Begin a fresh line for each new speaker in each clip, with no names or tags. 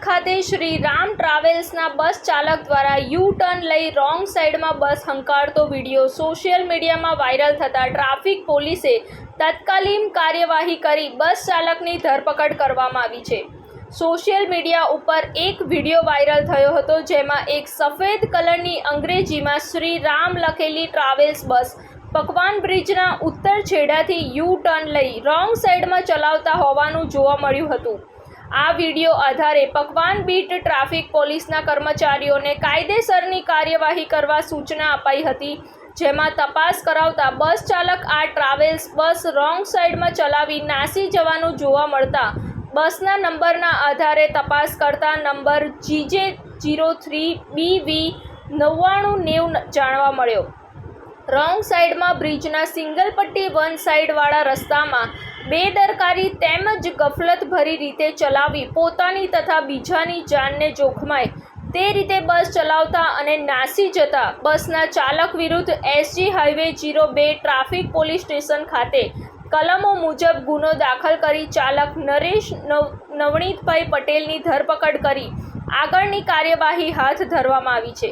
ખાતે શ્રી રામ ટ્રાવેલ્સના બસ ચાલક દ્વારા યુ ટર્ન લઈ રોંગ સાઈડમાં બસ હંકારતો વિડીયો સોશિયલ મીડિયામાં વાયરલ થતાં ટ્રાફિક પોલીસે તત્કાલીન કાર્યવાહી કરી બસ ચાલકની ધરપકડ કરવામાં આવી છે। સોશિયલ મીડિયા ઉપર એક વિડીયો વાયરલ થયો હતો, જેમાં એક સફેદ કલરની અંગ્રેજીમાં શ્રી રામ લખેલી ટ્રાવેલ્સ બસ પકવાન બ્રિજના ઉત્તર છેડાથી યુ ટર્ન લઈ રોંગ સાઈડમાં ચલાવતા હોવાનું જોવા મળ્યું હતું। આ વિડીયો આધારે પકવાન બીટ ટ્રાફિક પોલીસના કર્મચારીઓને કાયદેસરની કાર્યવાહી કરવા સૂચના અપાઈ હતી, જેમાં તપાસ કરાવતા બસ ચાલક આ ટ્રાવેલ્સ બસ રોંગ સાઈડમાં ચલાવી નાસી જવાનું જોવા મળતા બસના નંબરના આધારે તપાસ કરતા નંબર GJ03BV 9990 જાણવા મળ્યો। રોંગ સાઈડમાં બ્રિજના સિંગલ પટ્ટી વન સાઈડવાળા રસ્તામાં બેદરકારી તેમજ ગફલતભરી રીતે ચલાવી પોતાની તથા બીજાની જાનને જોખમાય તે રીતે બસ ચલાવતા અને નાસી જતા બસના ચાલક વિરુદ્ધ SG highway 02 traffic police station ખાતે કલમો મુજબ ગુનો દાખલ કરી ચાલક નરેશ નવનીતભાઈ પટેલની ધરપકડ કરી આગળની કાર્યવાહી હાથ ધરવામાં આવી છે।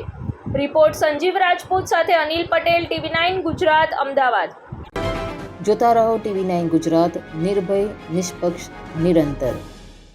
રિપોર્ટ સંજીવ રાજપૂત સાથે અનિલ પટેલ, TV9 ગુજરાત, અમદાવાદ।
જોતા રહો TV9 ગુજરાત, નિર્ભય, નિષ્પક્ષ, નિરંતર।